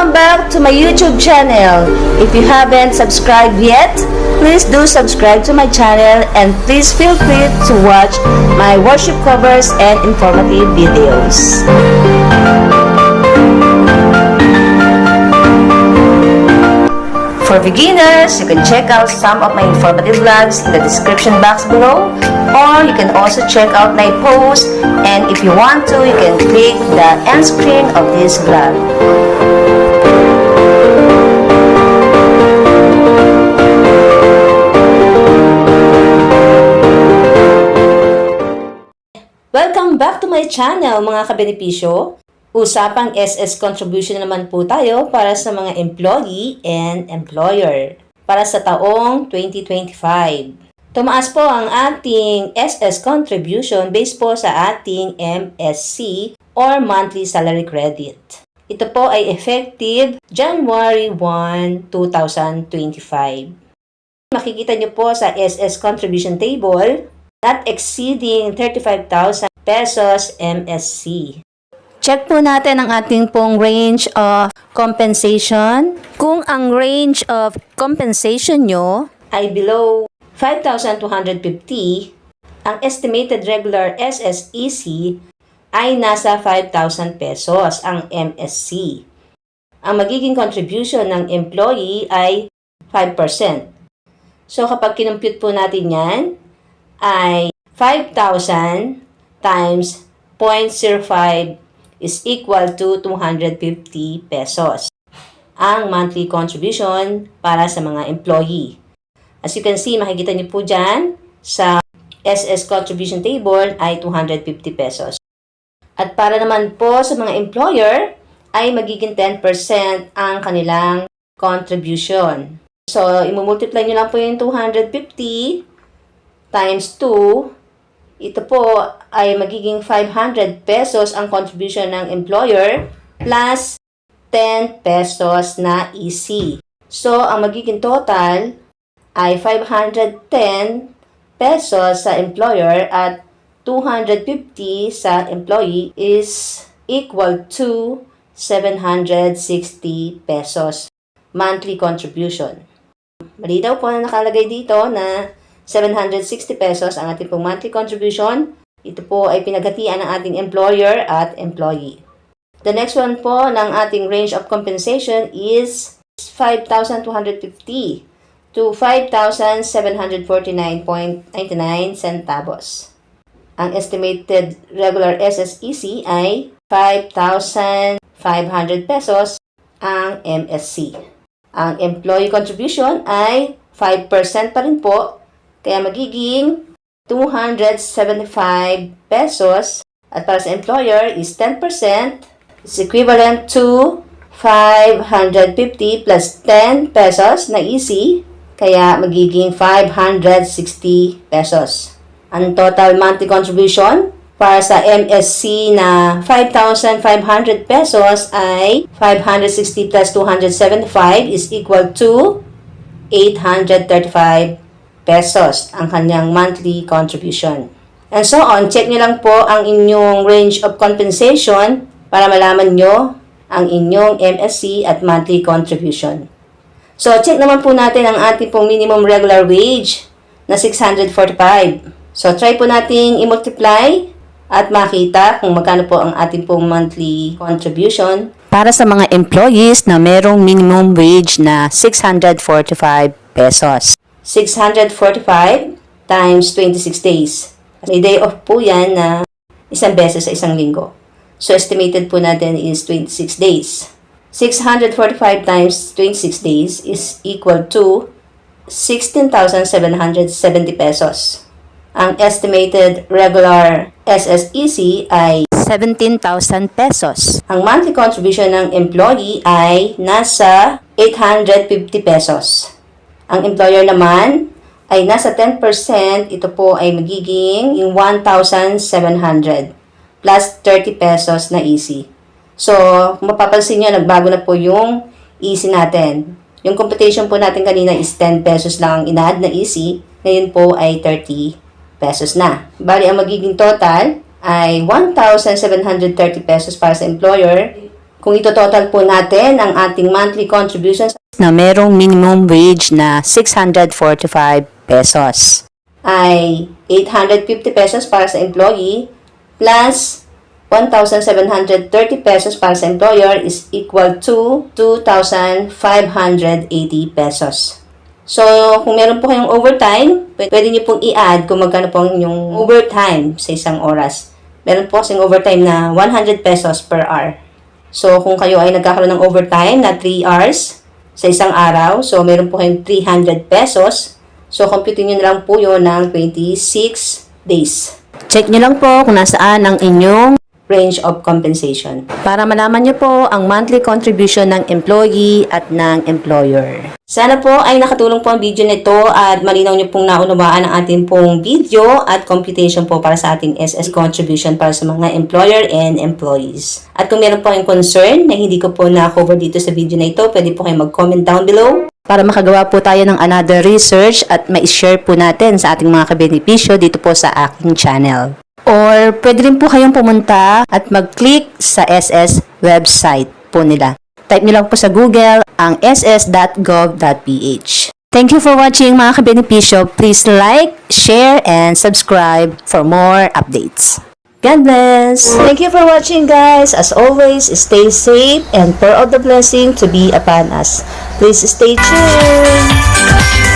Welcome back to my YouTube channel. If you haven't subscribed yet, please do subscribe to my channel and please feel free to watch my worship covers and informative videos. For beginners, you can check out some of my informative vlogs in the description box below, or you can also check out my posts, and if you want to, you can click the end screen of this vlog. Welcome back to my channel mga kabenepisyo. Usapang SS contribution naman po tayo para sa mga employee and employer para sa taong 2025. Tumaas po ang ating SS contribution based po sa ating MSC or monthly salary credit. Ito po ay effective January 1, 2025. Makikita nyo po sa SS contribution table not exceeding 35,000 pesos MSC. Check po natin ang ating pong range of compensation. Kung ang range of compensation nyo ay below 5,250, ang estimated regular SSEC ay nasa 5,000 pesos ang MSC. Ang magiging contribution ng employee ay 5%. So kapag kinumpute po natin yan, ay 5,000 times 0.05 is equal to 250 pesos. Ang monthly contribution para sa mga employee. As you can see, makikita niyo po dyan sa SS contribution table ay 250 pesos. At para naman po sa mga employer ay magiging 10% ang kanilang contribution. So, imumultiply nyo lang po yung 250 times 2. Ito po ay magiging 500 pesos ang contribution ng employer plus 10 pesos na EC. So, ang magiging total ay 510 pesos sa employer at 250 sa employee is equal to 760 pesos monthly contribution. Malinaw po na nakalagay dito na 760 pesos ang ating pong monthly contribution. Ito po ay pinaghatian ng ating employer at employee. The next one po ng ating range of compensation is 5,250 to 5,749.99 centavos. Ang estimated regular SSEC ay 5,500 pesos ang MSC. Ang employee contribution ay 5% pa rin po, kaya magiging 275 pesos at para sa employer is 10% is equivalent to 550 plus 10 pesos na EC, kaya magiging 560 pesos. Ang total monthly contribution para sa MSC na 5,500 pesos ay 560 plus 275 is equal to 835 pesos ang kanyang monthly contribution. And so on, check nyo lang po ang inyong range of compensation para malaman nyo ang inyong MSC at monthly contribution. So, check naman po natin ang ating pong minimum regular wage na 645. So, try po nating i-multiply at makita kung magkano po ang ating pong monthly contribution para sa mga employees na merong minimum wage na 645 pesos. 645 times 26 days. May day off po yan na isang beses sa isang linggo. So, estimated po natin is 26 days. 645 times 26 days is equal to 16,770 pesos. Ang estimated regular SSEC ay 17,000 pesos. Ang monthly contribution ng employee ay nasa 850 pesos. Ang employer naman ay nasa 10%, ito po ay magiging yung 1,700 plus 30 pesos na EC. So, kung mapapansin nyo, nagbago na po yung EC natin. Yung computation po natin kanina is 10 pesos lang ang inaad na EC, ngayon po ay 30 pesos na. Bali, ang magiging total ay 1,730 pesos para sa employer Kung ito-total po natin ang ating monthly contributions na merong minimum wage na 645 pesos, ay 850 pesos para sa employee plus 1,730 pesos para sa employer is equal to 2,580 pesos. So, kung meron po kayong overtime, pwede nyo pong i-add kung magkano po yung overtime sa isang oras. Meron po kasing overtime na 100 pesos per hour. So, kung kayo ay nagkakaroon ng overtime na 3 hours sa isang araw, so meron po kayong 300 pesos. So, computing nyo na lang po yun ng 26 days. Check nyo lang po kung nasaan ang inyong range of compensation para malaman nyo po ang monthly contribution ng employee at ng employer. Sana po ay nakatulong po ang video nito at malinaw nyo pong naunawaan ang ating pong video at computation po para sa ating SS contribution para sa mga employer and employees. At kung meron po kayong concern na hindi ko po na-cover dito sa video na ito, pwede po kayong mag-comment down below para makagawa po tayo ng another research at ma-share po natin sa ating mga kabenepisyo dito po sa aking channel. Or pwede rin po kayong pumunta at mag-click sa SS website po nila. Type nyo lang po sa Google ang ss.gov.ph. Thank you for watching mga kabenepisyo. Please like, share, and subscribe for more updates. God bless! Thank you for watching, guys. As always, stay safe and pour out the blessing to be upon us. Please stay tuned!